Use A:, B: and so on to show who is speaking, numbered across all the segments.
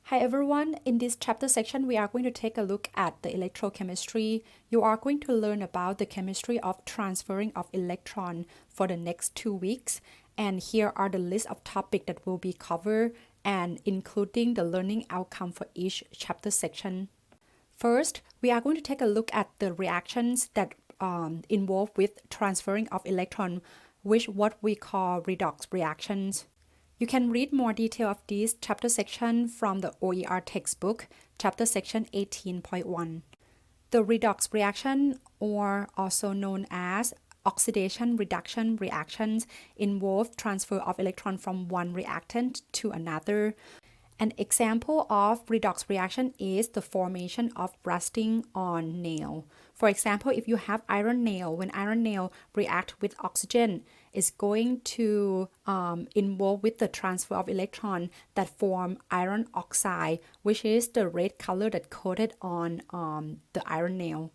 A: Hi everyone, in this chapter section we are going to take a look at the electrochemistry. You are going to learn about the chemistry of transferring of electron for the next 2 weeks, and here are the list of topics that will be covered and including the learning outcome for each chapter section. First, we are going to take a look at the reactions that involved with transferring of electron, which what we call redox reactions. You can read more detail of this chapter section from the OER textbook, chapter section 18.1. The redox reaction, or also known as oxidation reduction reactions, involve transfer of electron from one reactant to another. An example of redox reaction is the formation of rusting on nail. For example, if you have iron nail, when iron nail react with oxygen, it's going to involve with the transfer of electron that form iron oxide, which is the red color that coated on the iron nail.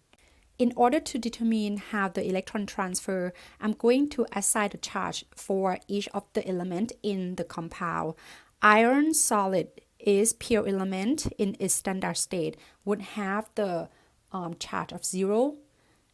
A: In order to determine how the electron transfer, I'm going to assign the charge for each of the element in the compound. Iron solid is pure element in its standard state, would have the charge of 0.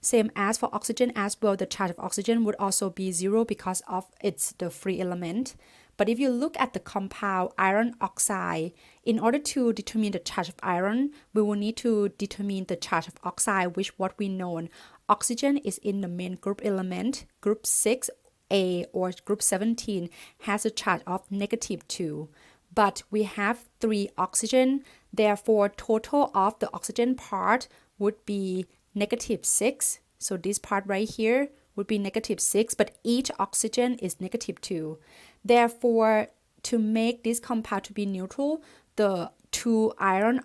A: Same as for oxygen as well, the charge of oxygen would also be 0 because of it's the free element. But if you look at the compound iron oxide, in order to determine the charge of iron, we will need to determine the charge of oxide, which what we know. Oxygen is in the main group element, group 6A or group 17 has a charge of -2. But we have 3 oxygen, therefore total of the oxygen part would be -6. So this part right here would be -6, but each oxygen is -2. Therefore, to make this compound to be neutral, the 2 iron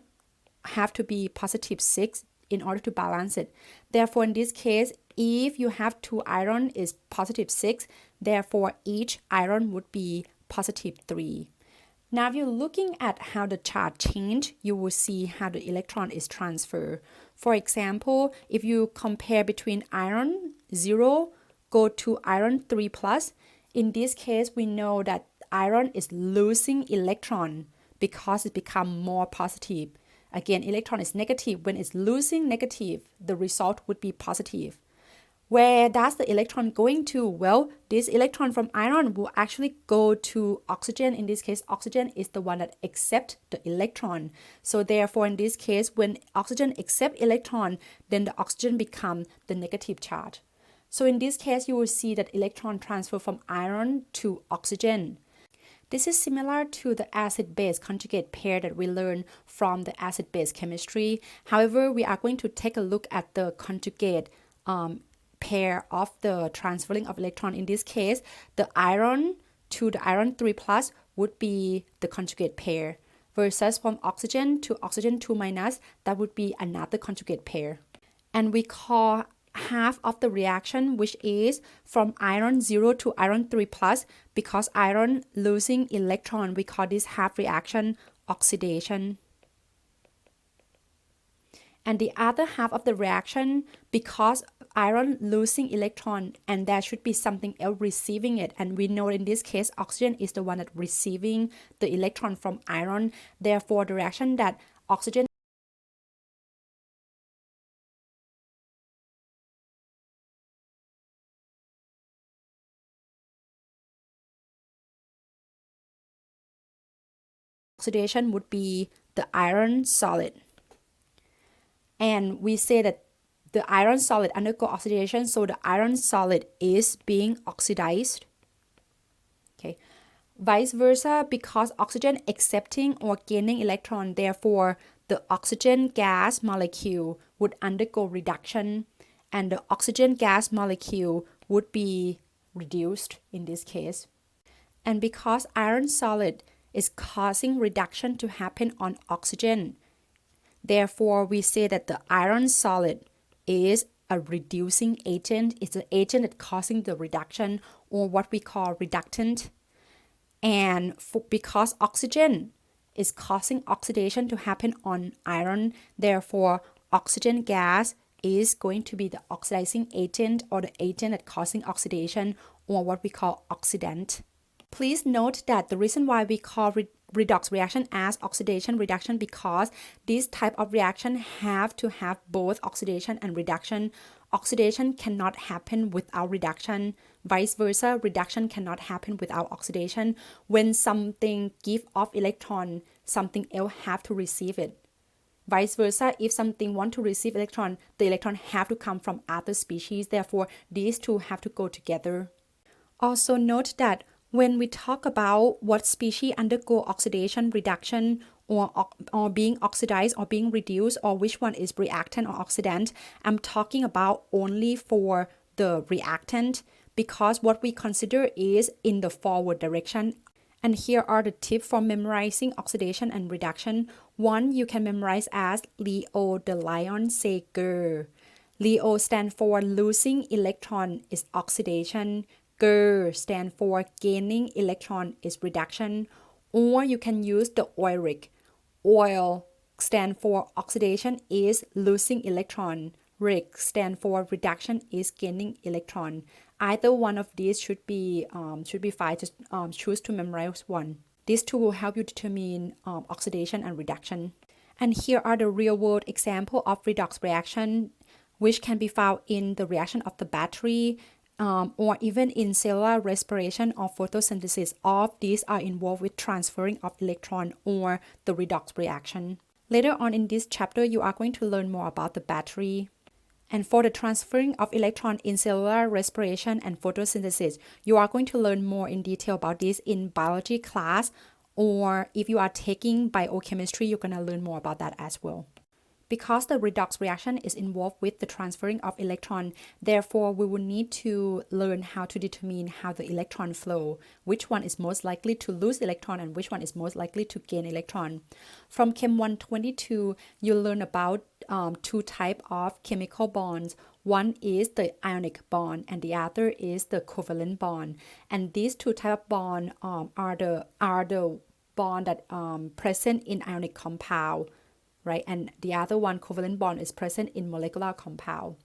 A: have to be +6 in order to balance it. Therefore, in this case, if you have 2 iron is +6, therefore each iron would be +3. Now, if you're looking at how the charge change, you will see how the electron is transferred. For example, if you compare between iron 0 go to iron 3+, in this case, we know that iron is losing electron because it becomes more positive. Again, electron is negative. When it's losing negative, the result would be positive. Where does the electron going to? Well, this electron from iron will actually go to oxygen. In this case, oxygen is the one that accepts the electron. So therefore, in this case, when oxygen accepts electron, then the oxygen becomes the negative charge. So in this case, you will see that electron transfer from iron to oxygen. This is similar to the acid-base conjugate pair that we learned from the acid-base chemistry. However, we are going to take a look at the conjugate pair of the transferring of electron. In this case, the iron to the iron 3+ would be the conjugate pair, versus from oxygen to oxygen 2-, that would be another conjugate pair. And we call half of the reaction, which is from iron 0 to iron 3+, because iron losing electron, we call this half reaction oxidation. And the other half of the reaction, because iron losing electron and there should be something else receiving it, and we know in this case oxygen is the one that receiving the electron from iron. Therefore, the reaction that oxygen oxidation would be the iron solid. And we say that the iron solid undergo oxidation, so the iron solid is being oxidized. Okay. Vice versa, because oxygen accepting or gaining electron, therefore the oxygen gas molecule would undergo reduction and the oxygen gas molecule would be reduced in this case. And because iron solid is causing reduction to happen on oxygen, therefore we say that the iron solid is a reducing agent. It's an agent that's causing the reduction, or what we call reductant. And because oxygen is causing oxidation to happen on iron, therefore oxygen gas is going to be the oxidizing agent, or the agent that's causing oxidation, or what we call oxidant. Please note that the reason why we call redox reaction as oxidation reduction because this type of reaction have to have both oxidation and reduction. Oxidation cannot happen without reduction. Vice versa, reduction cannot happen without oxidation. When something give off electron, something else have to receive it. Vice versa, if something want to receive electron, the electron have to come from other species. Therefore, these two have to go together. Also note that when we talk about what species undergo oxidation reduction or being oxidized or being reduced or which one is reactant or oxidant, I'm talking about only for the reactant because what we consider is in the forward direction. And here are the tips for memorizing oxidation and reduction. One, you can memorize as Leo the lion say grr. Leo stand for losing electron is oxidation. Grr stand for gaining electron is reduction. Or you can use the oilic. Oil stand for oxidation is losing electron. Ric stand for reduction is gaining electron. Either one of these should be fine. Just choose to memorize one. These two will help you determine oxidation and reduction. And here are the real-world example of redox reaction, which can be found in the reaction of the battery, or even in cellular respiration or photosynthesis. All of these are involved with transferring of electron or the redox reaction. Later on in this chapter, you are going to learn more about the battery. And for the transferring of electron in cellular respiration and photosynthesis, you are going to learn more in detail about this in biology class, or if you are taking biochemistry, you're going to learn more about that as well. Because the redox reaction is involved with the transferring of electron, therefore we will need to learn how to determine how the electron flow, which one is most likely to lose electron and which one is most likely to gain electron. From Chem 122, you'll learn about two types of chemical bonds. One is the ionic bond and the other is the covalent bond. And these two types of bonds are the bond that present in ionic compound. Right, and the other one, covalent bond, is present in molecular compound.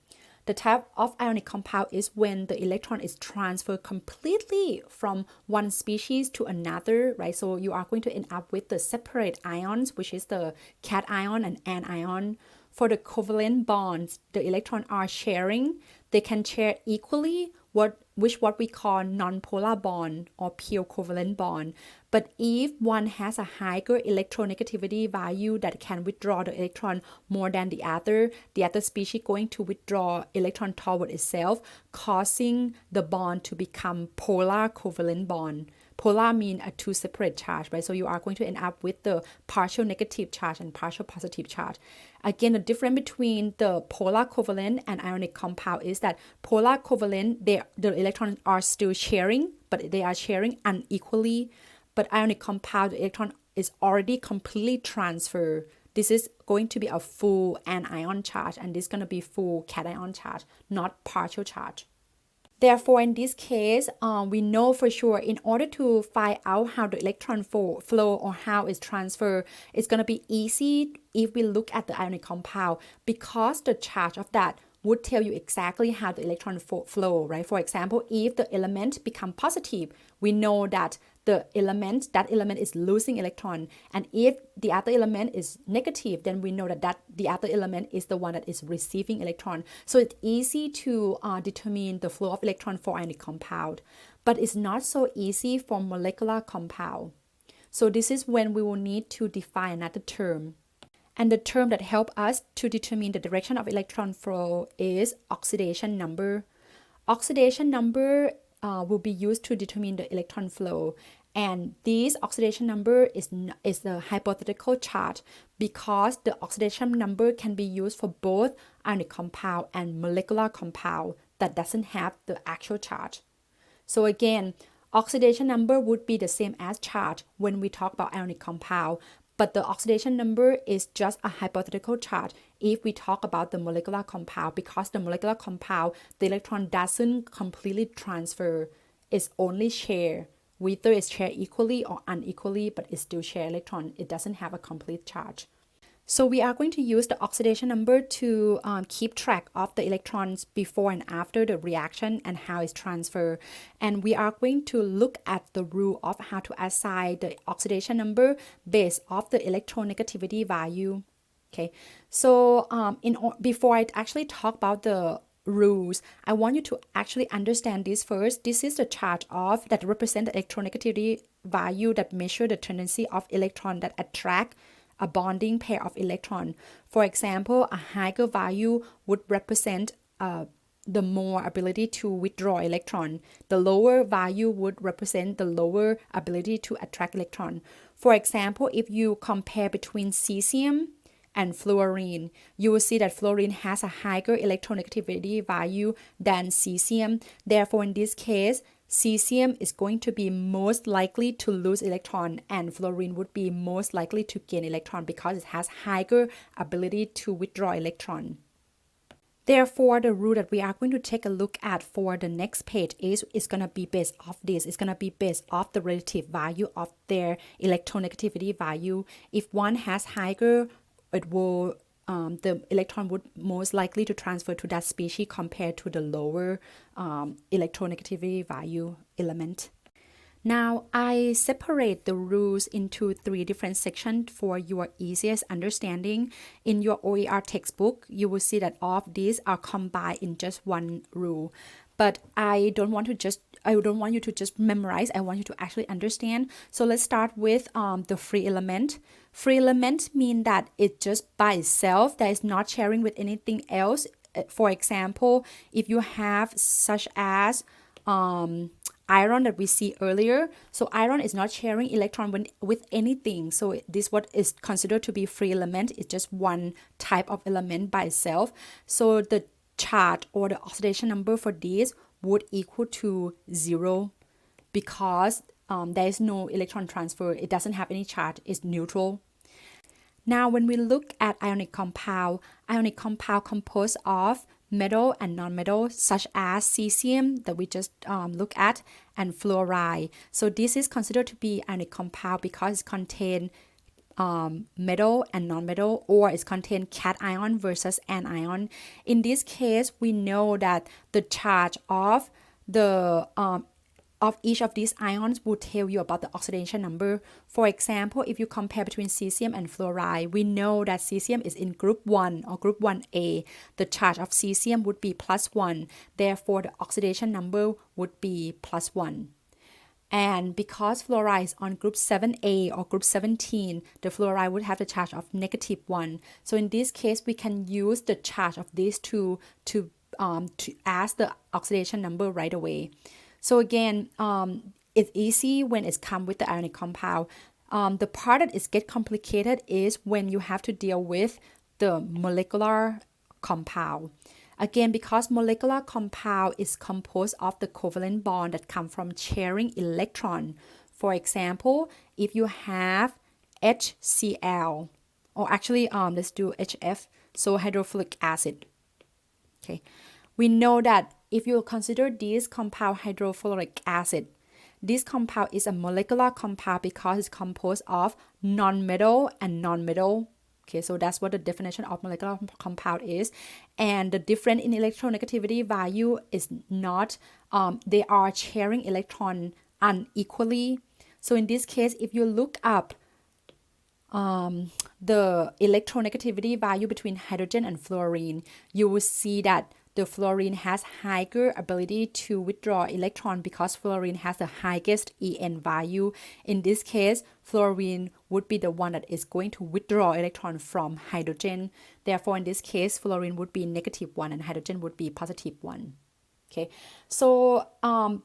A: The type of ionic compound is when the electron is transferred completely from one species to another, right? So you are going to end up with the separate ions, which is the cation and anion. For the covalent bonds, the electrons are sharing. They can share equally, what we call non-polar bond or pure covalent bond. But if one has a higher electronegativity value that can withdraw the electron more than the other species going to withdraw electron toward itself, causing the bond to become polar covalent bond. Polar means a two separate charge, right? So you are going to end up with the partial negative charge and partial positive charge. Again, the difference between the polar covalent and ionic compound is that polar covalent, the electrons are still sharing, but they are sharing unequally. But ionic compound, the electron is already completely transferred. This is going to be a full anion charge, and this is going to be full cation charge, not partial charge. Therefore, in this case, we know for sure in order to find out how the electron flow or how it's transferred, it's going to be easy if we look at the ionic compound because the charge of that would tell you exactly how the electron flow, right? For example, if the element become positive, we know that that element is losing electron. And if the other element is negative, then we know that the other element is the one that is receiving electron. So it's easy to determine the flow of electron for ionic compound, but it's not so easy for molecular compound. So this is when we will need to define another term. And the term that helps us to determine the direction of electron flow is oxidation number. Oxidation number will be used to determine the electron flow. And this oxidation number is the hypothetical charge because the oxidation number can be used for both ionic compound and molecular compound that doesn't have the actual charge. So again, oxidation number would be the same as charge when we talk about ionic compound. But the oxidation number is just a hypothetical charge if we talk about the molecular compound, because the molecular compound, the electron doesn't completely transfer. It's only share. Whether it's shared equally or unequally, but it's still share electron. It doesn't have a complete charge. So we are going to use the oxidation number to keep track of the electrons before and after the reaction and how it's transferred. And we are going to look at the rule of how to assign the oxidation number based off the electronegativity value. Okay, so before I actually talk about the rules, I want you to actually understand this first. This is the chart of that represent the electronegativity value that measure the tendency of electron that attract a bonding pair of electron. For example, a higher value would represent the more ability to withdraw electron. The lower value would represent the lower ability to attract electron. For example, if you compare between cesium and fluorine, you will see that fluorine has a higher electronegativity value than cesium. Therefore, in this case, cesium is going to be most likely to lose electron and fluorine would be most likely to gain electron because it has higher ability to withdraw electron. Therefore, the rule that we are going to take a look at for the next page is going to be based off this. It's going to be based off the relative value of their electronegativity value. If one has higher, it will the electron would most likely to transfer to that species compared to the lower electronegativity value element. Now, I separate the rules into 3 different sections for your easiest understanding. In your OER textbook, you will see that all of these are combined in just one rule. But I don't want you to just memorize. I want you to actually understand. So let's start with the free element. Free element mean that it just by itself, that is not sharing with anything else. For example, if you have such as iron that we see earlier, so iron is not sharing electron with anything. So this what is considered to be free element. It's just one type of element by itself. So the charge or the oxidation number for this would equal to 0 because there is no electron transfer. It doesn't have any charge. It's neutral. Now, when we look at ionic compound composed of metal and non-metal such as cesium that we just look at and fluoride. So this is considered to be ionic compound because it contains metal and non-metal, or it's contain cation versus anion. In this case, we know that the charge of the of each of these ions will tell you about the oxidation number. For example, if you compare between cesium and fluoride, we know that cesium is in group 1 or group 1A. The charge of cesium would be +1. Therefore, the oxidation number would be +1. And because fluoride is on group 7A or group 17, the fluoride would have the charge of -1. So in this case, we can use the charge of these two to ask the oxidation number right away. So again, it's easy when it's come with the ionic compound. The part that is get complicated is when you have to deal with the molecular compound. Again, because molecular compound is composed of the covalent bond that come from sharing electron. For example, if you have HCl, or actually let's do HF, so hydrofluoric acid. Okay, we know that if you consider this compound hydrofluoric acid, this compound is a molecular compound because it's composed of non-metal and non-metal. Okay, so that's what the definition of molecular compound is. And the difference in electronegativity value is not, they are sharing electron unequally. So in this case, if you look up the electronegativity value between hydrogen and fluorine, you will see that the fluorine has higher ability to withdraw electron because fluorine has the highest En value. In this case, fluorine would be the one that is going to withdraw electron from hydrogen. Therefore, in this case, fluorine would be -1 and hydrogen would be +1. Okay, so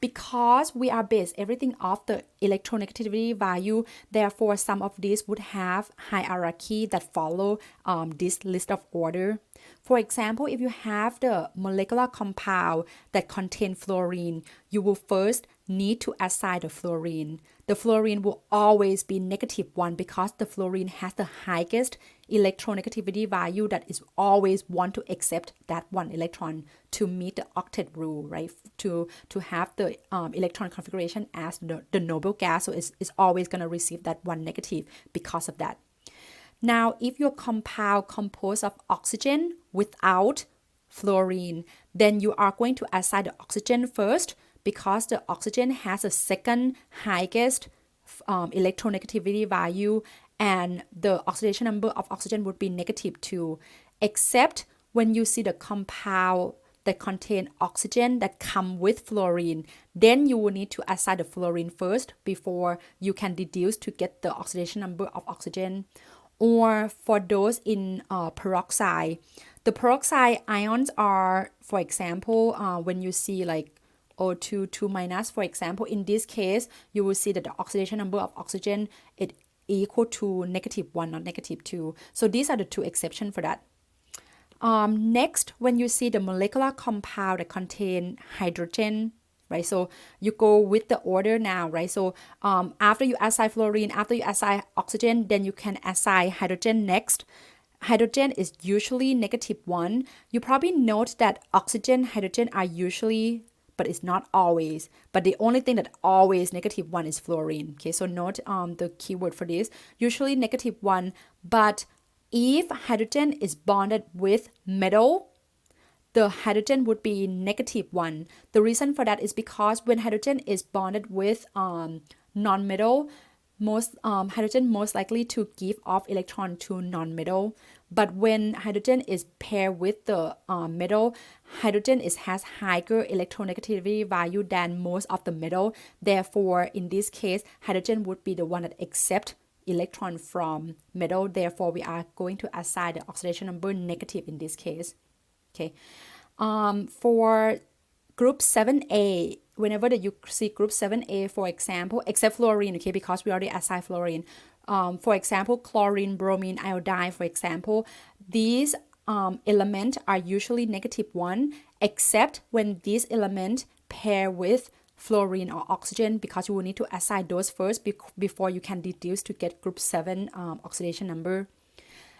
A: because we are based everything off the electronegativity value, therefore some of these would have hierarchy that follow this list of order. For example, if you have the molecular compound that contain fluorine, you will first need to assign the fluorine. The fluorine will always be -1 because the fluorine has the highest electronegativity value that is always want to accept that one electron to meet the octet rule, right? To have the electron configuration as the noble gas, so it's always going to receive that one negative because of that. Now, if your compound composed of oxygen without fluorine, then you are going to assign the oxygen first because the oxygen has a second highest electronegativity value, and the oxidation number of oxygen would be -2, except when you see the compound that contain oxygen that come with fluorine, then you will need to assign the fluorine first before you can deduce to get the oxidation number of oxygen. Or for those in peroxide, the peroxide ions are, for example, when you see like O2 2 minus, for example, in this case, you will see that the oxidation number of oxygen is equal to -1, not -2. So these are the two exceptions for that. Next, when you see the molecular compound that contain hydrogen, right? So you go with the order now, right? So after you assign fluorine, after you assign oxygen, then you can assign hydrogen next. Hydrogen is usually -1. You probably note that oxygen, hydrogen are usually, but it's not always. But the only thing that always -1 is fluorine. Okay, so note the keyword for this. Usually -1, but if hydrogen is bonded with metal, the hydrogen would be -1. The reason for that is because when hydrogen is bonded with non-metal, hydrogen most likely to give off electron to non-metal. But when hydrogen is paired with the metal, hydrogen has higher electronegativity value than most of the metal. Therefore, in this case, hydrogen would be the one that accepts electron from metal. Therefore, we are going to assign the oxidation number negative in this case. Okay. For group 7A, whenever that you see group 7A, for example, except fluorine, okay, because we already assigned fluorine. For example, chlorine, bromine, iodine, for example, these elements are usually -1, except when these elements pair with fluorine or oxygen, because you will need to assign those first before you can deduce to get group 7 oxidation number.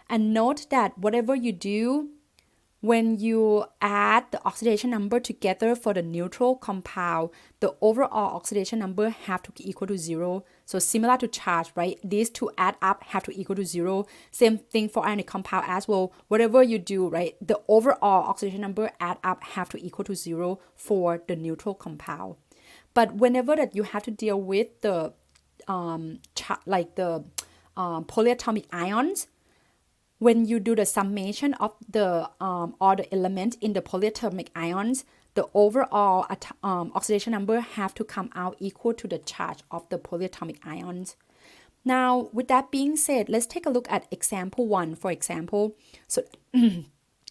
A: And note that whatever you do, when you add the oxidation number together for the neutral compound, the overall oxidation number have to equal to 0. So similar to charge, right? These two add up have to equal to 0. Same thing for ionic compound as well. Whatever you do, right? The overall oxidation number add up have to equal to 0 for the neutral compound. But whenever that you have to deal with the polyatomic ions, when you do the summation of the all the elements in the polyatomic ions, the overall oxidation number have to come out equal to the charge of the polyatomic ions. Now, with that being said, let's take a look at example 1, for example. So,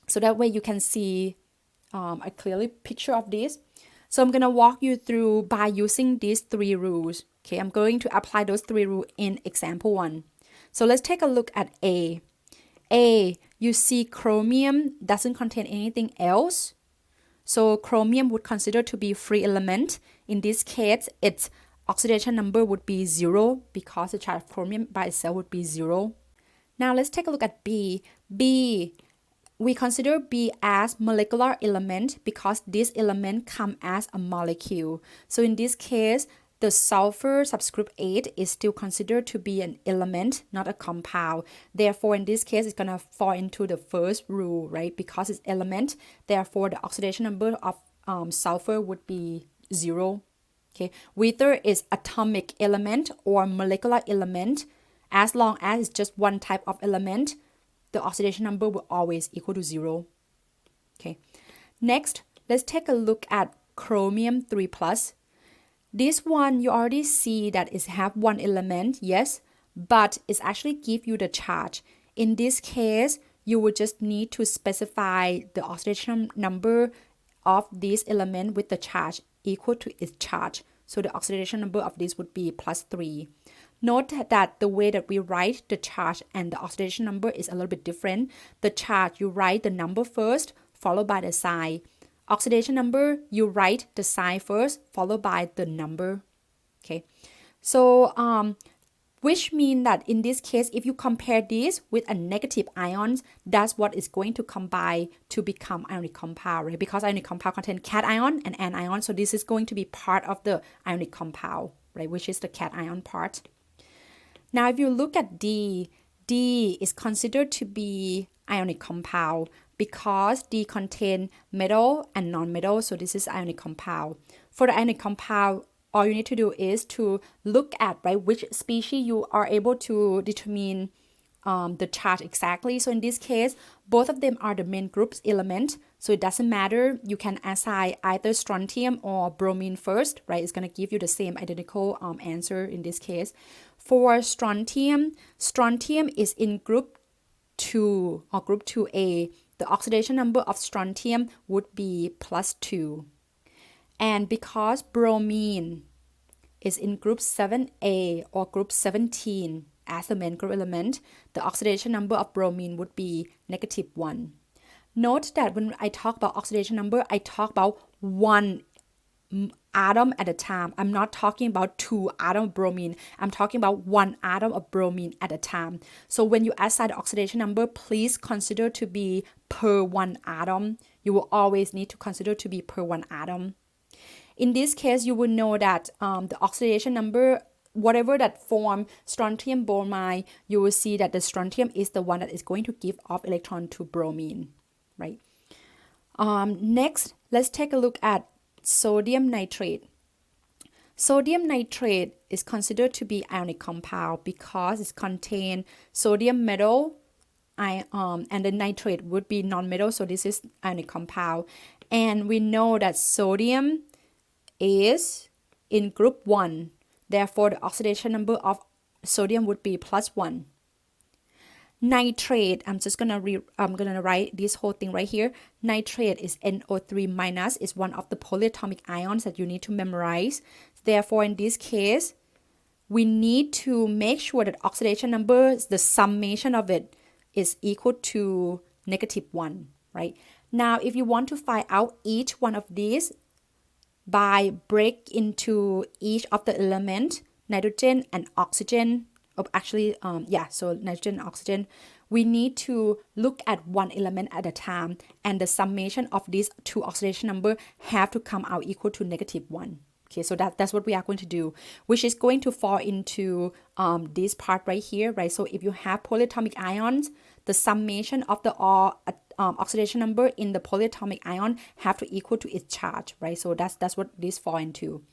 A: so that way you can see a clearly picture of this. So I'm going to walk you through by using these 3 rules. Okay, I'm going to apply those 3 rules in example 1. So let's take a look at A. You see chromium doesn't contain anything else. So chromium would consider to be free element. In this case, its oxidation number would be 0 because the charge of chromium by itself would be 0. Now let's take a look at B. We consider B as molecular element because this element come as a molecule. So in this case, the sulfur subscript 8 is still considered to be an element, not a compound. Therefore, in this case, it's going to fall into the first rule, right? Because it's element, therefore, the oxidation number of sulfur would be 0. Okay, whether it's atomic element or molecular element, as long as it's just one type of element, the oxidation number will always equal to 0. Okay, next, let's take a look at chromium 3+. This one, you already see that it have one element, yes, but it's actually give you the charge. In this case, you would just need to specify the oxidation number of this element with the charge equal to its charge. So the oxidation number of this would be +3. Note that the way that we write the charge and the oxidation number is a little bit different. The charge, you write the number first, followed by the sign. Oxidation number, you write the sign first, followed by the number. Okay, so which means that in this case, if you compare this with a negative ions, that's what is going to combine to become ionic compound, right? Because ionic compound contain cation and anion, so this is going to be part of the ionic compound, right? Which is the cation part. Now, if you look at D, D is considered to be ionic compound because D contain metal and non-metal, so this is ionic compound. For the ionic compound, all you need to do is to look at, right, which species you are able to determine the charge exactly. So in this case, both of them are the main group's element, so it doesn't matter. You can assign either strontium or bromine first, right? It's going to give you the same identical answer in this case. For strontium, strontium is in group 2 or group 2A. The oxidation number of strontium would be +2. And because bromine is in group 7A or group 17 as the main group element, the oxidation number of bromine would be -1. Note that when I talk about oxidation number, I talk about one atom at a time. I'm not talking about 2 atoms of bromine. I'm talking about 1 atom of bromine at a time. So when you assign the oxidation number, please consider to be per 1 atom. You will always need to consider to be per 1 atom. In this case, you will know that the oxidation number, whatever that form strontium bromide, you will see that the strontium is the one that is going to give off electron to bromine, right? Next, let's take a look at sodium nitrate. Sodium nitrate is considered to be ionic compound because it contains sodium metal, and the nitrate would be non-metal, so this is ionic compound. And we know that sodium is in group 1. Therefore, the oxidation number of sodium would be +1. Nitrate, I'm gonna write this whole thing right here. Nitrate is NO3 minus, is one of the polyatomic ions that you need to memorize. Therefore, in this case, we need to make sure that oxidation number, the summation of it, is equal to -1, right? Now, if you want to find out each one of these, by break into each of the element, nitrogen and oxygen, so nitrogen and oxygen, we need to look at one element at a time, and the summation of these two oxidation number have to come out equal to -1. Okay, so that's what we are going to do, which is going to fall into this part right here, right? So if you have polyatomic ions, the summation of the oxidation number in the polyatomic ion have to equal to its charge, right? So that's what this fall into.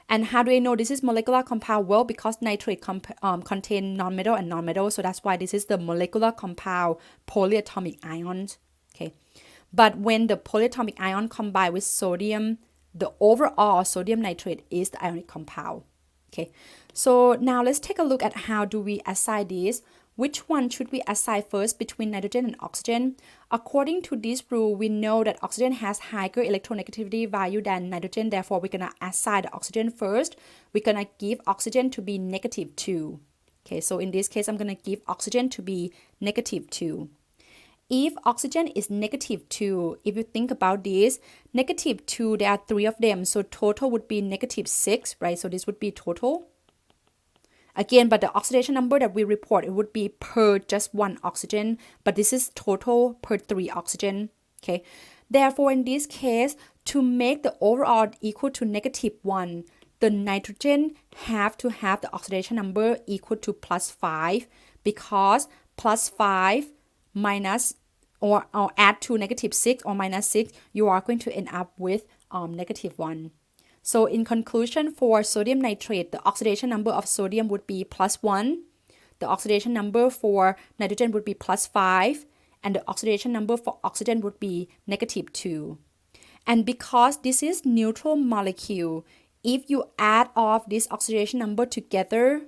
A: And how do I know this is molecular compound? Well, because nitrate contain non-metal and non-metal, so that's why this is the molecular compound polyatomic ions. Okay, but when the polyatomic ion combine with sodium, the overall sodium nitrate is the ionic compound. Okay, so now let's take a look at how do we assign this. Which one should we assign first between nitrogen and oxygen? According to this rule, we know that oxygen has higher electronegativity value than nitrogen. Therefore, we're going to assign the oxygen first. We're going to give oxygen to be -2. Okay, so in this case, I'm going to give oxygen to be -2. If oxygen is -2, if you think about this, -2, there are 3 of them. So total would be -6, right? So this would be total. Again, but the oxidation number that we report, it would be per just 1 oxygen, but this is total per 3 oxygen, okay? Therefore, in this case, to make the overall equal to -1, the nitrogen have to have the oxidation number equal to +5, because +5 minus or add to -6 or -6, you are going to end up with -1. So in conclusion, for sodium nitrate, the oxidation number of sodium would be +1. The oxidation number for nitrogen would be +5. And the oxidation number for oxygen would be -2. And because this is neutral molecule, if you add off this oxidation number together,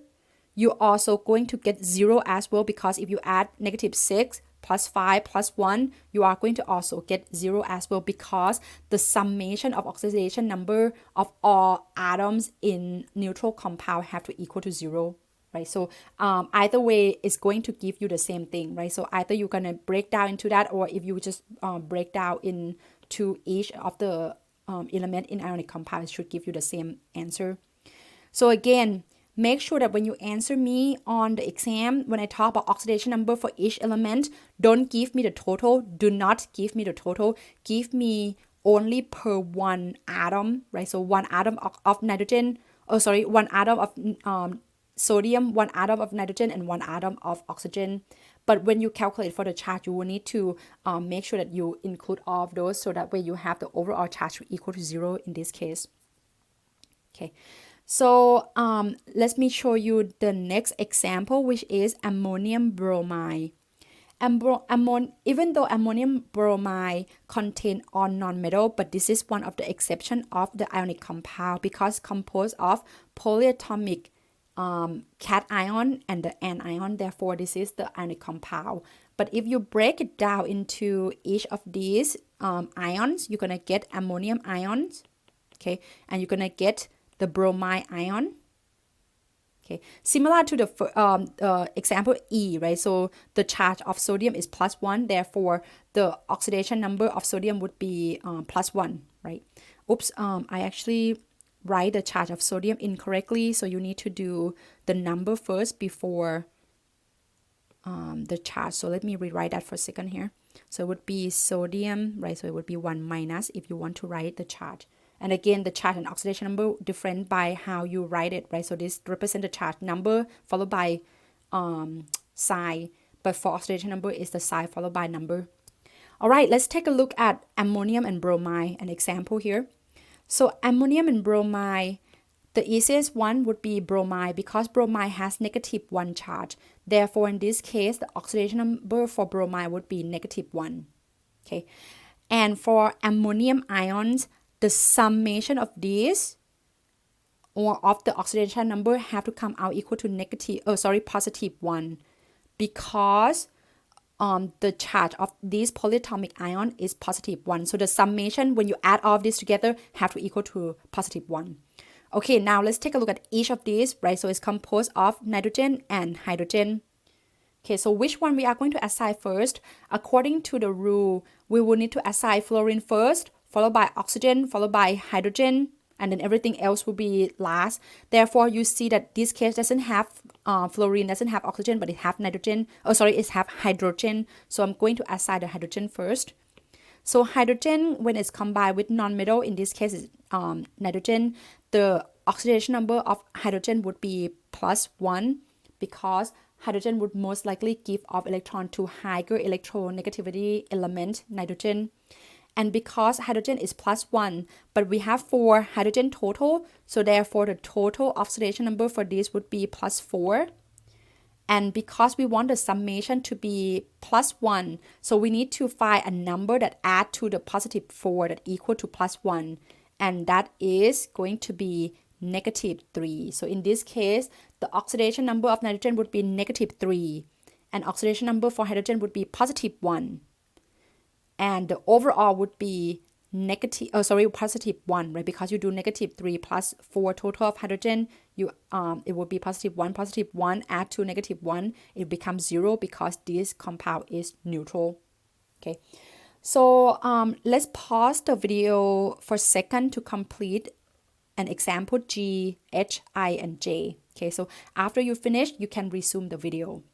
A: you're also going to get 0 as well, because if you add -6 +5 +1, you are going to also get 0 as well, because the summation of oxidation number of all atoms in neutral compound have to equal to 0, right? So either way is going to give you the same thing, right? So either you're going to break down into that, or if you just break down into each of the element in ionic compound, it should give you the same answer. So again, make sure that when you answer me on the exam, when I talk about oxidation number for each element, don't give me the total. Do not give me the total. Give me only per 1 atom, right? So 1 atom of nitrogen, 1 atom of sodium, 1 atom of nitrogen, and 1 atom of oxygen. But when you calculate for the charge, you will need to make sure that you include all of those, so that way you have the overall charge equal to 0 in this case. Okay, so let me show you the next example, which is ammonium bromide. Even though ammonium bromide contain all nonmetal, but this is one of the exception of the ionic compound because composed of polyatomic cation and the anion. Therefore, this is the ionic compound. But if you break it down into each of these ions, you're gonna get ammonium ions, okay, and you're gonna get the bromide ion. Okay, similar to the example E, right? So the charge of sodium is +1, therefore the oxidation number of sodium would be +1, right? Oops, I actually write the charge of sodium incorrectly, so you need to do the number first before the charge. So let me rewrite that for a second here. So it would be sodium, right? So it would be 1 minus if you want to write the charge. And again, the charge and oxidation number different by how you write it, right? So this represents the charge number followed by psi, but for oxidation number is the psi followed by number. All right, let's take a look at ammonium and bromide, an example here. So ammonium and bromide, the easiest one would be bromide because bromide has -1 charge. Therefore, in this case, the oxidation number for bromide would be -1. Okay, and for ammonium ions, the summation of these or of the oxidation number have to come out equal to +1 because the charge of this polyatomic ion is +1. So the summation when you add all of this together have to equal to +1. Okay, now let's take a look at each of these, right? So it's composed of nitrogen and hydrogen. Okay, so which one we are going to assign first? According to the rule, we will need to assign fluorine first, followed by oxygen, followed by hydrogen, and then everything else will be last. Therefore, you see that this case doesn't have fluorine, doesn't have oxygen, but it have nitrogen. It have hydrogen. So I'm going to assign the hydrogen first. So hydrogen, when it's combined with nonmetal, in this case is nitrogen, the oxidation number of hydrogen would be +1 because hydrogen would most likely give off electron to higher electronegativity element, nitrogen. And because hydrogen is +1, but we have 4 hydrogen total, so therefore the total oxidation number for this would be +4. And because we want the summation to be +1, so we need to find a number that add to the +4 that equal to +1. And that is going to be -3. So in this case, the oxidation number of nitrogen would be -3. And oxidation number for hydrogen would be +1. And the overall would be +1, right? Because you do -3 plus 4 total of hydrogen, it would be +1, add to -1, it becomes 0 because this compound is neutral. Okay, so let's pause the video for a second to complete an example G, H, I, and J. Okay, so after you finish, you can resume the video.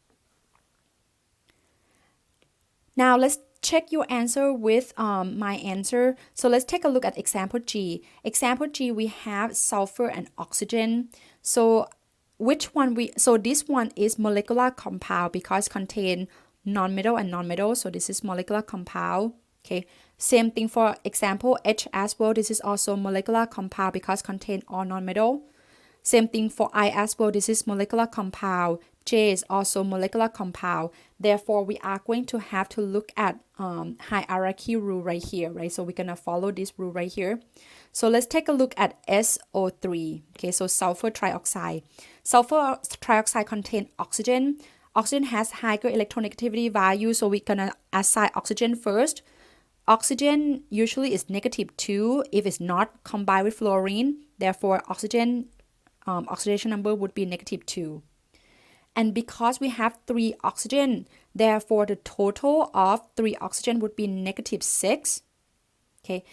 A: Now let's check your answer with my answer. So let's take a look at example G. Example G, we have sulfur and oxygen. So this one is molecular compound because contain nonmetal and nonmetal. So this is molecular compound. Okay, same thing for example H as well. This is also molecular compound because contain all nonmetal. Same thing for I as well. This is molecular compound. J is also molecular compound. Therefore, we are going to have to look at hierarchy rule right here, right? So we're going to follow this rule right here. So let's take a look at SO3. Okay, so sulfur trioxide. Sulfur trioxide contains oxygen. Oxygen has higher electronegativity value, so we're going to assign oxygen first. Oxygen usually is -2 if it's not combined with fluorine. Therefore, oxidation number would be -2. And because we have 3 oxygen, therefore the total of 3 oxygen would be -6. Okay.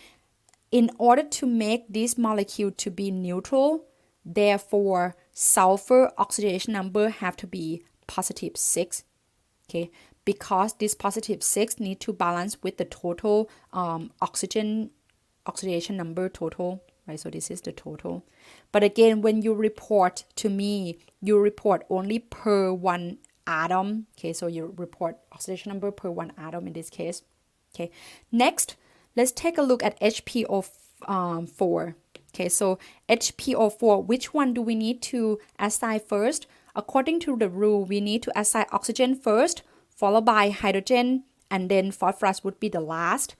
A: In order to make this molecule to be neutral, therefore sulfur oxidation number have to be +6. Okay. Because this +6 need to balance with the total oxidation number total, right? So this is the total. But again, when you report to me, you report only per one atom. Okay, so you report oxidation number per one atom in this case. Okay, next, let's take a look at HPO4. Okay, so HPO4, which one do we need to assign first? According to the rule, we need to assign oxygen first, followed by hydrogen, and then phosphorus would be the last.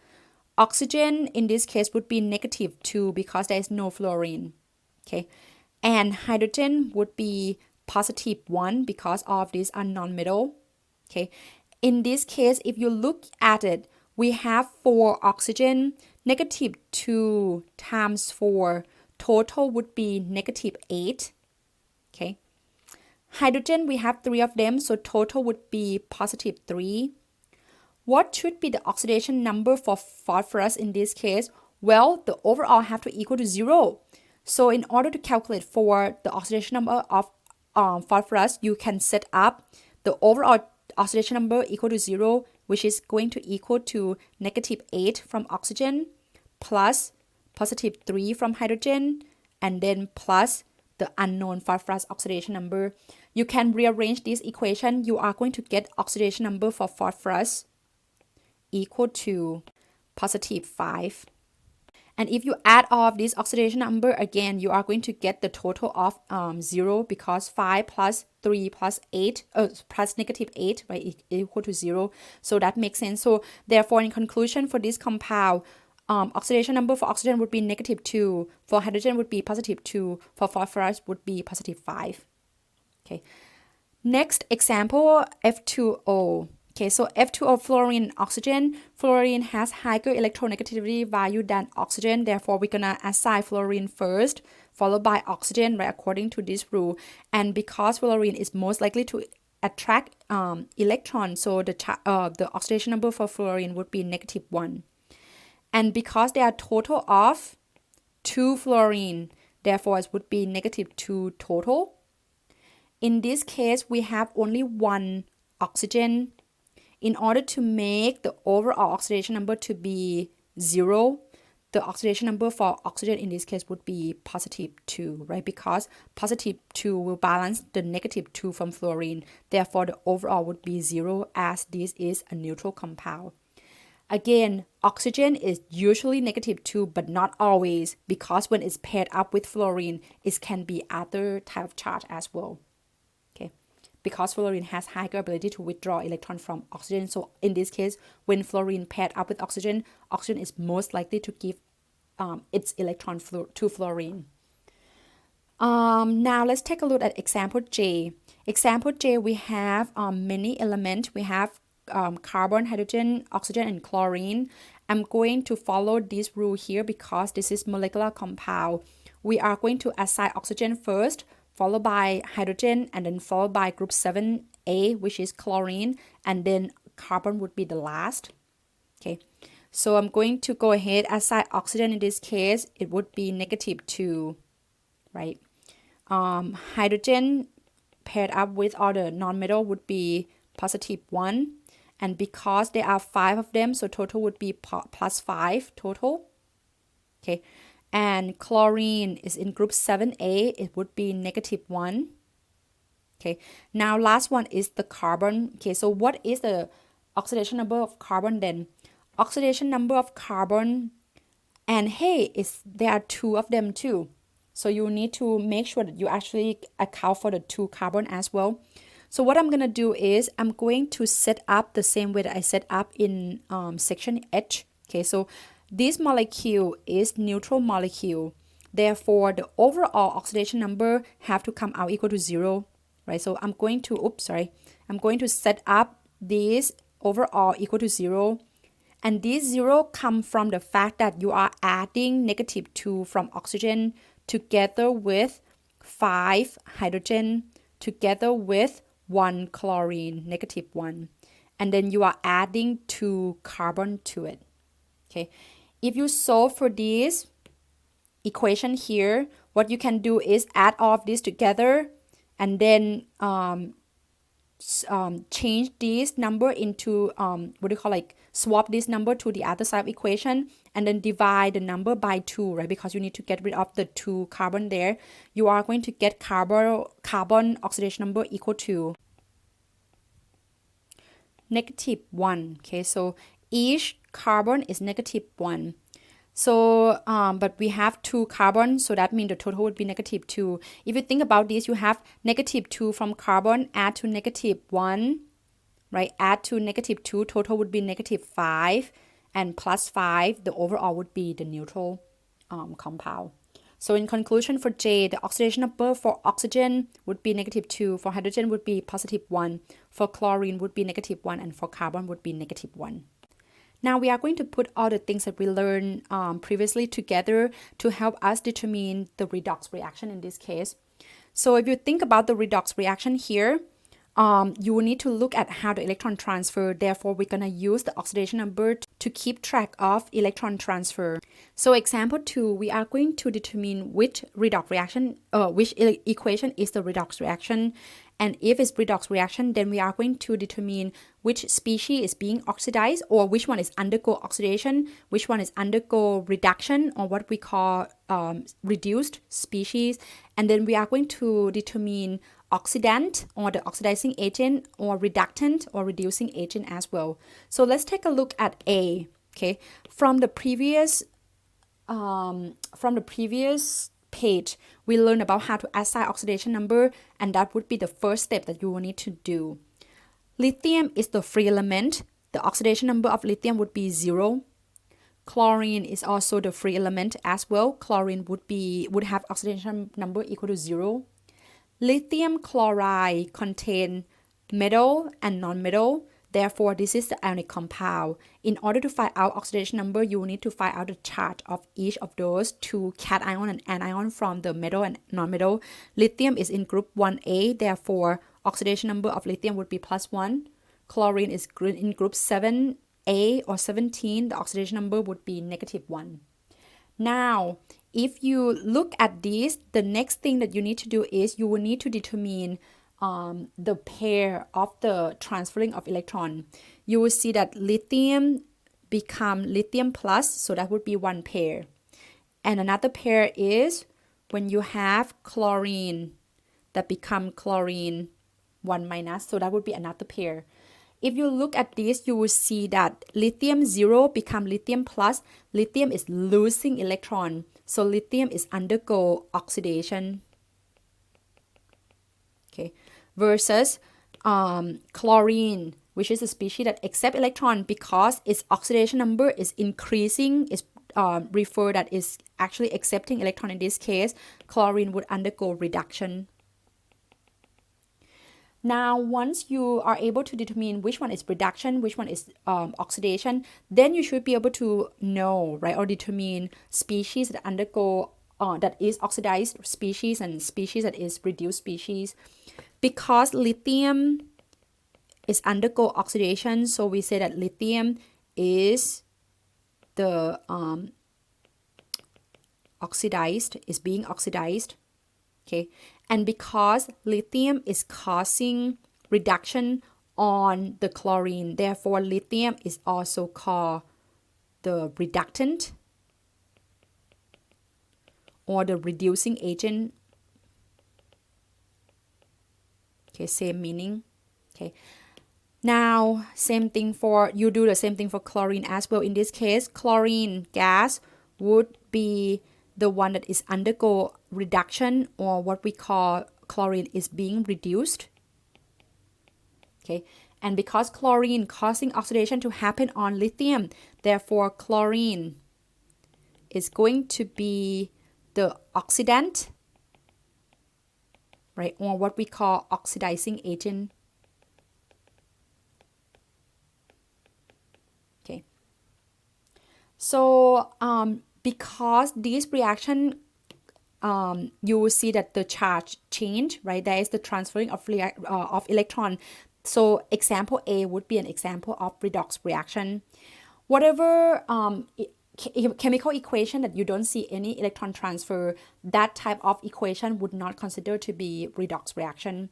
A: Oxygen in this case would be -2 because there is no fluorine. Okay, and hydrogen would be +1 because all of these are non-metal. Okay, in this case, if you look at it, we have 4 oxygen, -2 times 4, total would be -8. Okay, hydrogen, we have 3 of them, so total would be +3. What should be the oxidation number for phosphorus in this case? Well, the overall have to equal to 0. So in order to calculate for the oxidation number of phosphorus, you can set up the overall oxidation number equal to 0, which is going to equal to -8 from oxygen plus +3 from hydrogen, and then plus the unknown phosphorus oxidation number. You can rearrange this equation. You are going to get oxidation number for phosphorus equal to +5. And if you add all of this oxidation number, again, you are going to get the total of 0 because 5 plus 3 plus 8, plus -8, right, equal to 0. So that makes sense. So therefore, in conclusion, for this compound, oxidation number for oxygen would be -2, for hydrogen would be +2, for phosphorus would be +5. Okay. Next example, F2O. Okay, so F2O, fluorine and oxygen. Fluorine has higher electronegativity value than oxygen. Therefore, we're gonna assign fluorine first, followed by oxygen, right, according to this rule. And because fluorine is most likely to attract electrons, so the oxidation number for fluorine would be -1. And because there are total of 2 fluorine, therefore it would be -2 total. In this case, we have only 1 oxygen. In order to make the overall oxidation number to be 0, the oxidation number for oxygen in this case would be +2, right? Because +2 will balance the -2 from fluorine. Therefore, the overall would be 0 as this is a neutral compound. Again, oxygen is usually -2, but not always, because when it's paired up with fluorine, it can be other type of charge as well. Okay, because fluorine has higher ability to withdraw electron from oxygen. So in this case, when fluorine paired up with oxygen, oxygen is most likely to give its electron to fluorine. Now let's take a look at example J. Example J, we have many elements. We have carbon, hydrogen, oxygen, and chlorine. I'm going to follow this rule here because this is molecular compound. We are going to assign oxygen first, followed by hydrogen, and then followed by group 7A, which is chlorine, and then carbon would be the last. Okay, so I'm going to go ahead, assign oxygen in this case, it would be -2, right? Hydrogen paired up with all the non-metal would be +1, and because there are 5 of them, so total would be +5 total. Okay, and chlorine is in group 7A, it would be -1. Okay, now last one is the carbon. Okay, so what is the oxidation number of carbon then? Oxidation number of carbon, and hey, there are 2 of them too. So you need to make sure that you actually account for the 2 carbon as well. So what I'm going to do is I'm going to set up the same way that I set up in section H. Okay, so this molecule is neutral molecule. Therefore, the overall oxidation number have to come out equal to 0, right? So I'm going to set up this overall equal to 0. And this 0 come from the fact that you are adding -2 from oxygen together with 5 hydrogen together with 1 chlorine, -1. And then you are adding 2 carbon to it. Okay, if you solve for this equation here, what you can do is add all of this together and then change this number into what do you call, like swap this number to the other side of equation and then divide the number by 2, right? Because you need to get rid of the 2 carbon there. You are going to get carbon oxidation number equal to -1. Okay, so each carbon is -1. So, but we have 2 carbon, so that means the total would be -2. If you think about this, you have -2 from carbon, add to -1, right? Add to -2, total would be -5, and plus 5, the overall would be the neutral compound. So in conclusion, for J, the oxidation number for oxygen would be -2, for hydrogen would be +1, for chlorine would be -1, and for carbon would be -1. Now we are going to put all the things that we learned previously together to help us determine the redox reaction in this case. So if you think about the redox reaction here, you will need to look at how the electron transfer. Therefore, we're going to use the oxidation number to keep track of electron transfer. So example 2, we are going to determine which redox reaction, which equation is the redox reaction. And if it's redox reaction, then we are going to determine which species is being oxidized, or which one is undergo oxidation, which one is undergo reduction, or what we call reduced species. And then we are going to determine oxidant, or the oxidizing agent, or reductant or reducing agent as well. So let's take a look at A. Okay, from the previous page, we learned about how to assign oxidation number, and that would be the first step that you will need to do. Lithium is the free element. The oxidation number of lithium would be 0. Chlorine is also the free element as well. Chlorine would have oxidation number equal to 0. Lithium chloride contain metal and non-metal. Therefore, this is the ionic compound. In order to find out oxidation number, you will need to find out the charge of each of those 2 cation and anion from the metal and non-metal. Lithium is in group 1A. Therefore, oxidation number of lithium would be +1. Chlorine is in group 7A or 17. The oxidation number would be -1. Now, if you look at this, the next thing that you need to do is you will need to determine the pair of the transferring of electron. You will see that lithium become lithium plus, so that would be 1 pair. And another pair is when you have chlorine that become chlorine 1 minus, so that would be another pair. If you look at this, you will see that lithium 0 become lithium plus. Lithium is losing electron, so lithium is undergo oxidation. Okay, versus chlorine, which is a species that accept electron because its oxidation number is increasing, is referred that is actually accepting electron. In this case, chlorine would undergo reduction. Now, once you are able to determine which one is reduction, which one is oxidation, then you should be able to know, right, or determine species that undergo that is oxidized species and species that is reduced species. Because lithium is undergo oxidation, so we say that lithium is the oxidized, is being oxidized. Okay, and because lithium is causing reduction on the chlorine, therefore lithium is also called the reductant or the reducing agent. Okay, same meaning. Okay, now same thing for, you do the same thing for chlorine as well. In this case, chlorine gas would be the one that is undergo reduction, or what we call chlorine is being reduced. Okay, and because chlorine causing oxidation to happen on lithium, therefore chlorine is going to be the oxidant, right, or what we call oxidizing agent. Okay, so because this reaction, you will see that the charge change, right? There is the transferring of electron. So example A would be an example of redox reaction. Whatever chemical equation that you don't see any electron transfer, that type of equation would not consider to be redox reaction.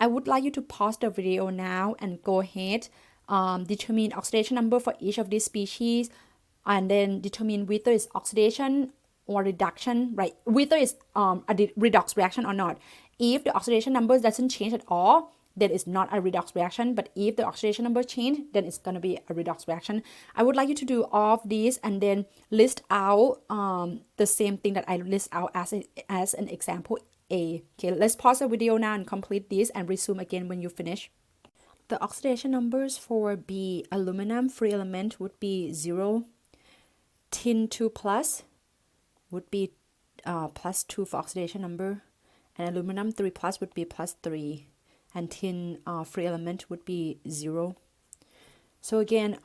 A: I would like you to pause the video now and go ahead, determine oxidation number for each of these species, and then determine whether it's oxidation or reduction, right? Whether it's a redox reaction or not. If the oxidation number doesn't change at all, then it's not a redox reaction. But if the oxidation number change, then it's going to be a redox reaction. I would like you to do all of these and then list out the same thing that I list out as an example A. Okay, let's pause the video now and complete this and resume again when you finish. The oxidation numbers for B, aluminum free element would be 0, tin 2 plus would be plus 2 for oxidation number, and aluminum 3 plus would be plus 3, and tin free element would be 0. So again,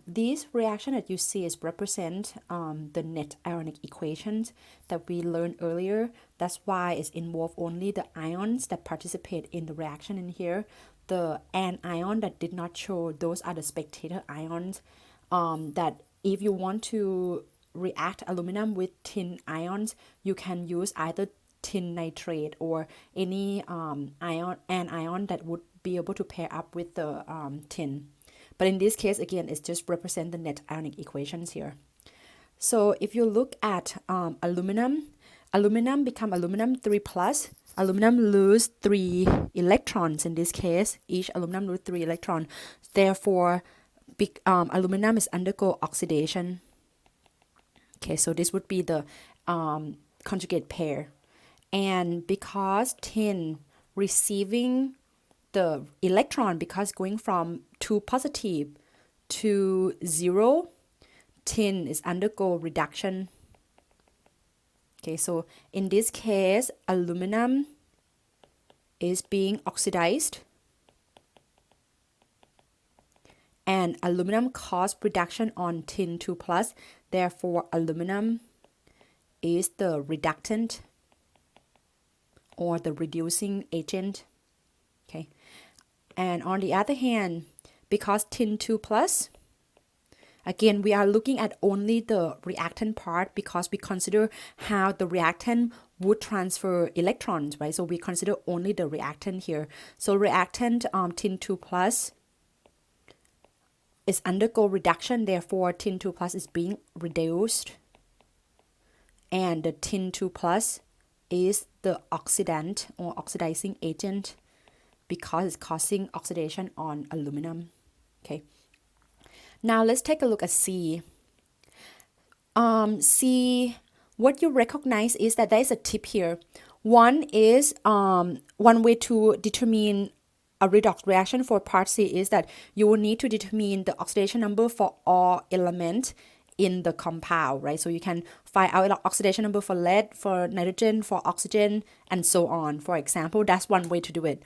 A: this reaction that you see is represent the net ionic equations that we learned earlier. That's why it's involved only the ions that participate in the reaction in here. The anion that did not show, those are the spectator ions that if you want to react aluminum with tin ions, you can use either tin nitrate or any anion that would be able to pair up with the tin. But in this case, again, it's just represent the net ionic equations here. So if you look at aluminum become aluminum 3 plus. Aluminum lose 3 electrons in this case. Each aluminum lose 3 electrons. Therefore, aluminum is undergo oxidation. Okay, so this would be the conjugate pair. And because tin receiving the electron, because going from 2 positive to 0, tin is undergo reduction. Okay, so in this case, aluminum is being oxidized, and aluminum cause reduction on tin 2 plus. Therefore, aluminum is the reductant or the reducing agent. Okay, and on the other hand, because tin 2 plus, again, we are looking at only the reactant part because we consider how the reactant would transfer electrons, right? So we consider only the reactant here. So reactant tin 2 plus is undergo reduction, therefore tin 2 plus is being reduced. And the tin 2 plus is the oxidant or oxidizing agent because it's causing oxidation on aluminum. Okay. Now let's take a look at C. C, what you recognize is that there is a tip here. One is one way to determine a redox reaction for part C is that you will need to determine the oxidation number for all elements in the compound, right? So you can find out oxidation number for lead, for nitrogen, for oxygen, and so on. For example, that's one way to do it.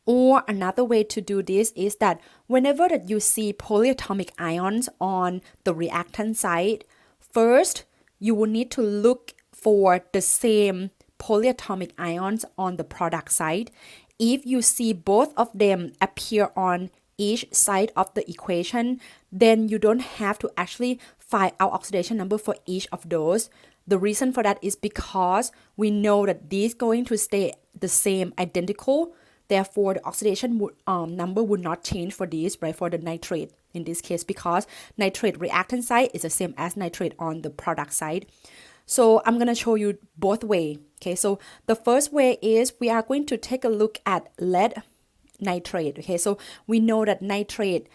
A: Or another way to do this is that whenever that you see polyatomic ions on the reactant side, first you will need to look for the same polyatomic ions on the product side. If you see both of them appear on each side of the equation, then you don't have to actually find out oxidation number for each of those. The reason for that is because we know that these going to stay the same, identical. Therefore, the oxidation number would not change for these, right, for the nitrate in this case, because nitrate reactant side is the same as nitrate on the product side. So I'm going to show you both way. Okay, so the first way is we are going to take a look at lead nitrate. Okay, so we know that nitrate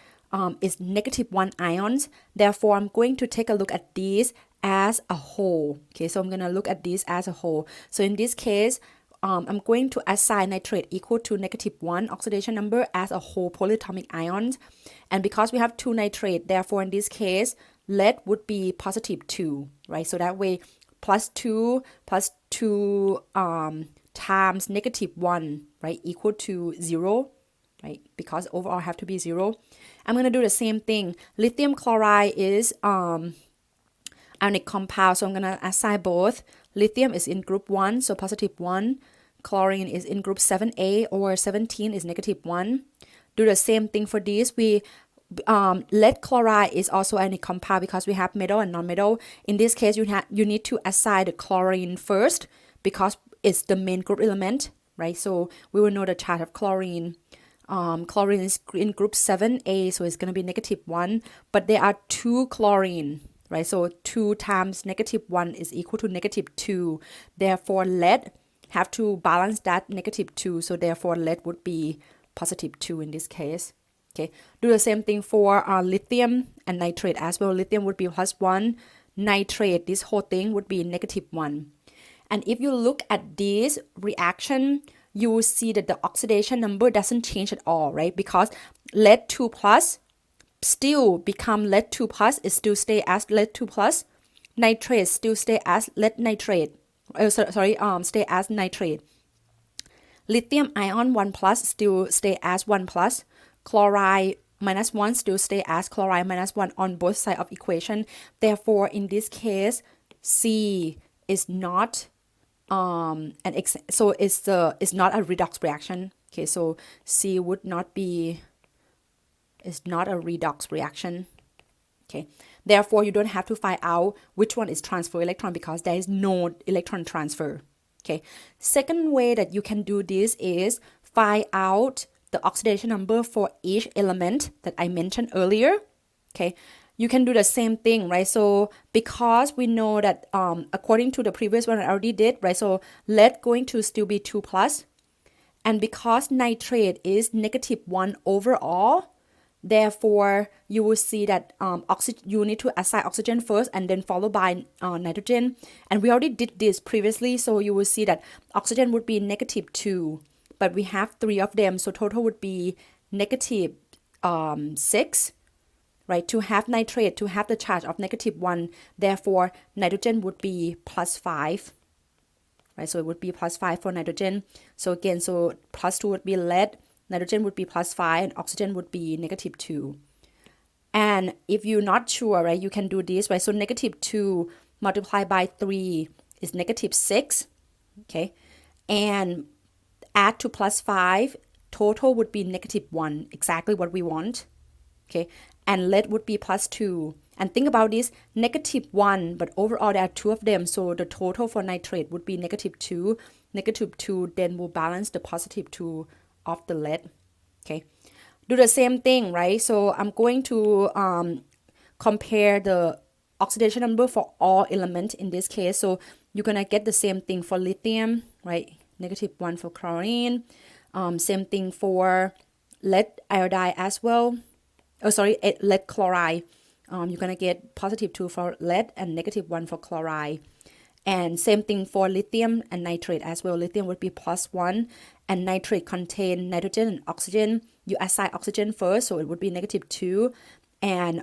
A: is -1 ions. Therefore, I'm going to take a look at these as a whole. Okay, so I'm going to look at these as a whole. So in this case, I'm going to assign nitrate equal to -1 oxidation number as a whole polyatomic ions. And because we have 2 nitrate, therefore in this case, lead would be +2, right? So that way, +2 times -1, right, equal to 0, right? Because overall have to be 0. I'm going to do the same thing. Lithium chloride is ionic compound, so I'm going to assign both. Lithium is in group 1, so +1. Chlorine is in group 7A or 17 is -1. Do the same thing for these. Lead chloride is also ionic compound because we have metal and non-metal. In this case, you need to assign the chlorine first because it's the main group element. right? So we will know the charge of chlorine. Chlorine is in group 7A, so it's going to be -1, but there are 2 chlorine, right? So 2 times -1 is equal to -2. Therefore, lead have to balance that -2, so therefore lead would be +2 in this case. Okay, do the same thing for lithium and nitrate as well. Lithium would be +1, nitrate, this whole thing would be -1. And if you look at this reaction, you will see that the oxidation number doesn't change at all, right? Because lead 2 plus still become lead 2 plus, it still stay as lead 2 plus. Nitrate still stay as lead nitrate. Stay as nitrate. Lithium ion 1 plus still stay as 1 plus. Chloride -1 still stay as chloride -1 on both sides of equation. Therefore, in this case, C is not it's not a redox reaction. Okay, so C would not be, it's not a redox reaction. Okay, therefore you don't have to find out which one is transfer electron because there is no electron transfer. Okay, second way that you can do this is find out the oxidation number for each element that I mentioned earlier. Okay, you can do the same thing, right? So because we know that according to the previous one I already did, right? So lead going to still be 2 plus. And because nitrate is -1 overall, therefore you will see that you need to assign oxygen first and then followed by nitrogen. And we already did this previously, so you will see that oxygen would be -2, but we have 3 of them, so total would be -6. Right, to have nitrate, to have the charge of -1, therefore nitrogen would be +5, right? So it would be +5 for nitrogen. So again, so +2 would be lead, nitrogen would be +5, and oxygen would be -2. And if you're not sure, right, you can do this, right? So -2 multiplied by 3 is -6, okay? And add to +5, total would be -1, exactly what we want, okay? And lead would be +2. And think about this, -1, but overall there are 2 of them, so the total for nitrate would be -2. -2 then will balance the +2 of the lead. Okay, do the same thing, right? So I'm going to compare the oxidation number for all elements in this case. So you're gonna get the same thing for lithium, right? -1 for chlorine. Same thing for lead iodide as well. Lead chloride. You're gonna get +2 for lead and -1 for chloride. And same thing for lithium and nitrate as well. Lithium would be +1, and nitrate contain nitrogen and oxygen. You assign oxygen first, so it would be -2, and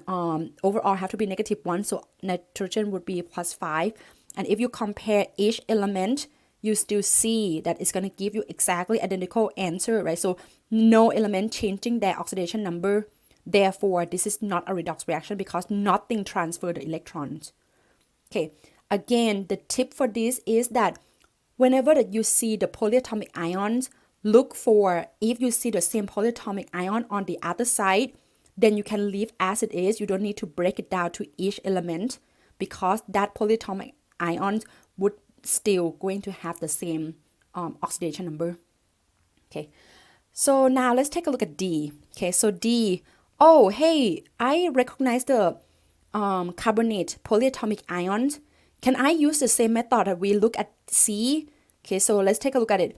A: overall have to be -1, so nitrogen would be +5. And if you compare each element, you still see that it's gonna give you exactly identical answer, right? So no element changing their oxidation number. Therefore, this is not a redox reaction because nothing transferred the electrons. Okay, again, the tip for this is that whenever that you see the polyatomic ions, look for, if you see the same polyatomic ion on the other side, then you can leave as it is. You don't need to break it down to each element because that polyatomic ion would still going to have the same oxidation number. Okay, so now let's take a look at D. Okay, so D, oh, hey, I recognize the carbonate polyatomic ions. Can I use the same method that we look at C? Okay, so let's take a look at it.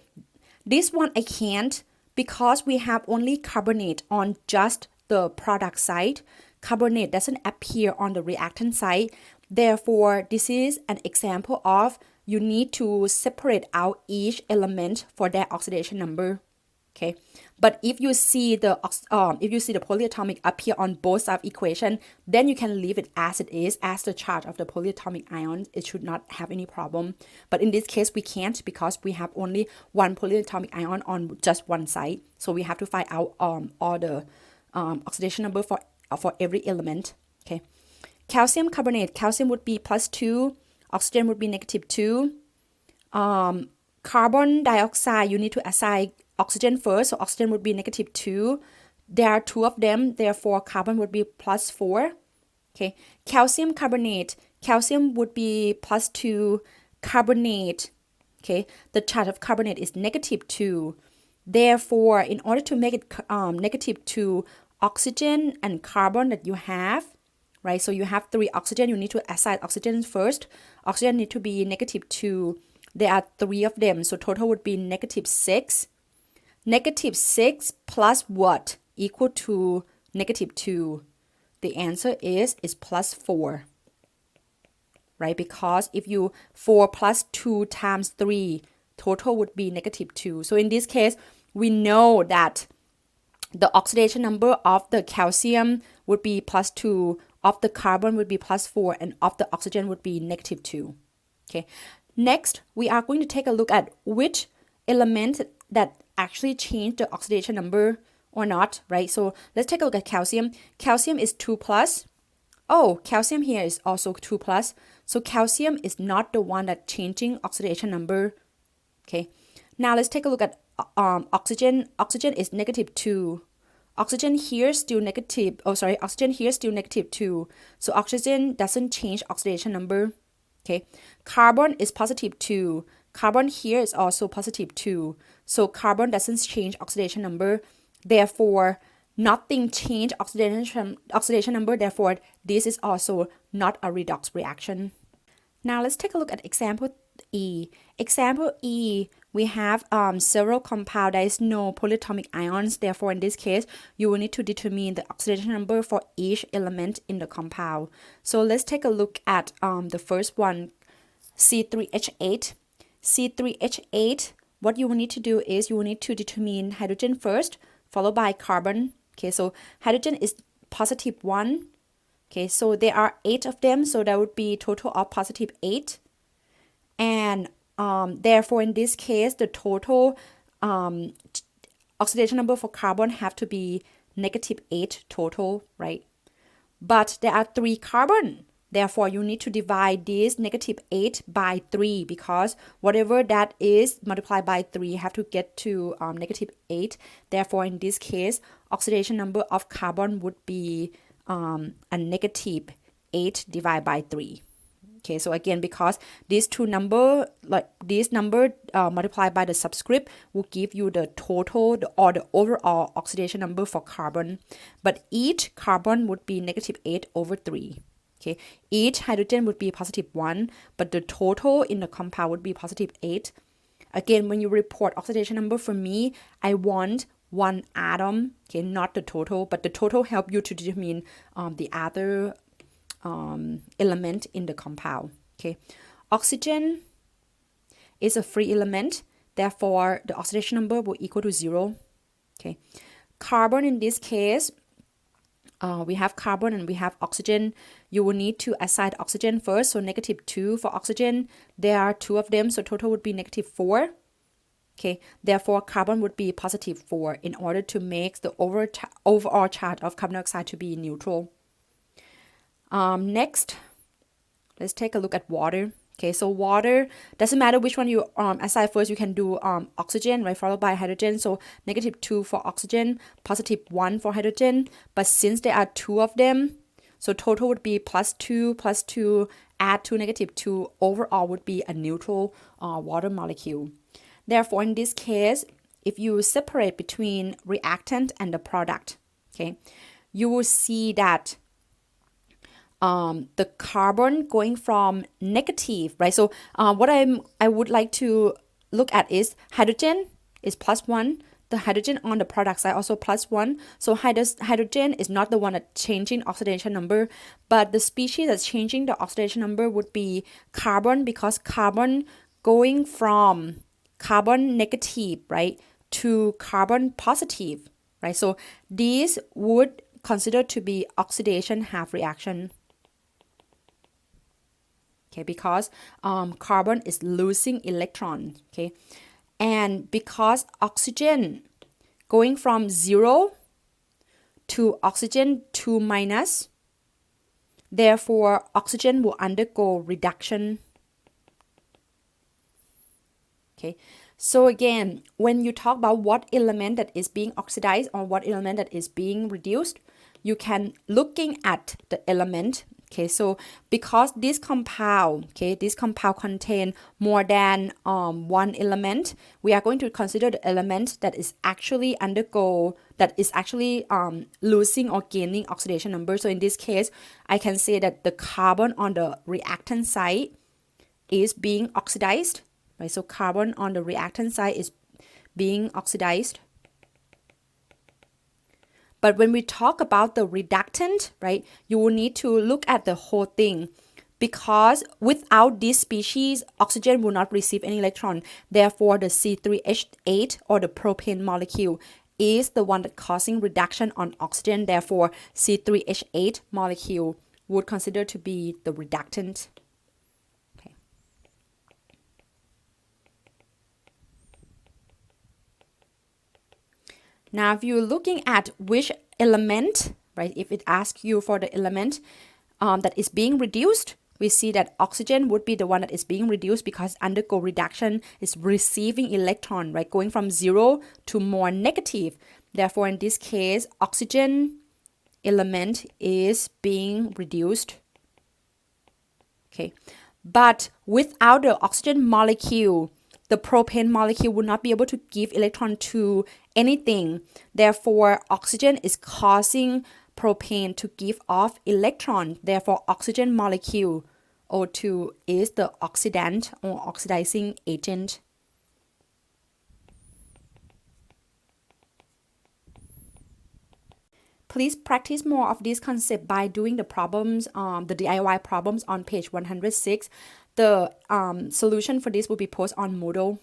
A: This one I can't because we have only carbonate on just the product side. Carbonate doesn't appear on the reactant side. Therefore, this is an example of you need to separate out each element for their oxidation number. Okay, but if you see the polyatomic appear on both sides of equation, then you can leave it as it is, as the charge of the polyatomic ion. It should not have any problem. But in this case, we can't because we have only one polyatomic ion on just one side. So we have to find out all the oxidation number for every element. Okay, calcium carbonate. Calcium would be +2. Oxygen would be -2. Carbon dioxide, you need to assign oxygen first, so oxygen would be -2. There are 2 of them, therefore carbon would be +4. Okay, calcium carbonate, calcium would be +2, carbonate, okay, the charge of carbonate is -2. Therefore, in order to make it -2, oxygen and carbon that you have, right? So you have 3 oxygen, you need to assign oxygen first. Oxygen need to be -2. There are 3 of them, so total would be -6. -6 plus what? Equal to -2. The answer is +4. Right? Because if you 4 plus 2 times 3, total would be -2. So in this case, we know that the oxidation number of the calcium would be +2, of the carbon would be +4, and of the oxygen would be -2. Okay. Next, we are going to take a look at which element that actually changed the oxidation number or not, right? So let's take a look at calcium. Calcium is 2 plus. Oh, calcium here is also 2 plus. So calcium is not the one that changing oxidation number. Okay. Now let's take a look at oxygen. Oxygen is -2. Oxygen here still negative. Oh, sorry. Oxygen here still -2. So oxygen doesn't change oxidation number. Okay. Carbon is +2. Carbon here is also +2. So carbon doesn't change oxidation number. Therefore, nothing change oxidation number. Therefore, this is also not a redox reaction. Now let's take a look at example E. Example E, we have several compounds. There is no polyatomic ions. Therefore, in this case, you will need to determine the oxidation number for each element in the compound. So let's take a look at the first one, C3H8. C3H8, what you will need to do is you will need to determine hydrogen first, followed by carbon. Okay, so hydrogen is +1. Okay, so there are 8 of them, so that would be total of +8. And therefore, in this case, the total oxidation number for carbon have to be -8 total, right? But there are 3 carbon. Therefore, you need to divide this -8 by 3 because whatever that is multiplied by 3 have to get to -8. Therefore, in this case, oxidation number of carbon would be a -8 divided by 3. Okay, so again, because these two number, like this number multiplied by the subscript will give you the total or the overall oxidation number for carbon. But each carbon would be -8/3. Okay, each hydrogen would be +1, but the total in the compound would be +8. Again, when you report oxidation number for me, I want one atom, okay, not the total, but the total help you to determine the other element in the compound. Okay, oxygen is a free element, therefore the oxidation number will equal to 0. Okay, carbon in this case, we have carbon and we have oxygen. You will need to assign oxygen first, so -2 for oxygen. There are 2 of them, so total would be -4. Okay, therefore carbon would be +4 in order to make the overall charge of carbon dioxide to be neutral. Next, let's take a look at water. Okay, so water, doesn't matter which one you assign first, you can do oxygen, right, followed by hydrogen. So -2 for oxygen, +1 for hydrogen. But since there are 2 of them, so total would be +2, add to -2, overall would be a neutral water molecule. Therefore, in this case, if you separate between reactant and the product, okay, you will see that the carbon going from negative, right? So what I would like to look at is hydrogen is +1. The hydrogen on the product side also +1. So hydrogen is not the one that's changing oxidation number, but the species that's changing the oxidation number would be carbon, because carbon going from carbon negative, right, to carbon positive, right? So these would consider to be oxidation half reaction. Okay, because carbon is losing electrons, okay? And because oxygen going from 0 to oxygen 2-, therefore oxygen will undergo reduction. Okay, so again, when you talk about what element that is being oxidized or what element that is being reduced, you can looking at the element, Okay, so because this compound contain more than one element, we are going to consider the element that is actually losing or gaining oxidation number. So in this case, I can say that the carbon on the reactant side is being oxidized, right? So carbon on the reactant side is being oxidized. But when we talk about the reductant, right, you will need to look at the whole thing, because without this species, oxygen will not receive any electron. Therefore, the C3H8 or the propane molecule is the one that causing reduction on oxygen. Therefore, C3H8 molecule would consider to be the reductant. Okay. Now, if you're looking at which element, right, if it asks you for the element that is being reduced, we see that oxygen would be the one that is being reduced because undergo reduction is receiving electron, right, going from 0 to more negative. Therefore, in this case, oxygen element is being reduced. Okay, but without the oxygen molecule, the propane molecule would not be able to give electron to anything. Therefore, oxygen is causing propane to give off electron. Therefore, oxygen molecule O2 is the oxidant or oxidizing agent. Please practice more of this concept by doing the problems, the DIY problems on page 106. The solution for this will be posted on Moodle.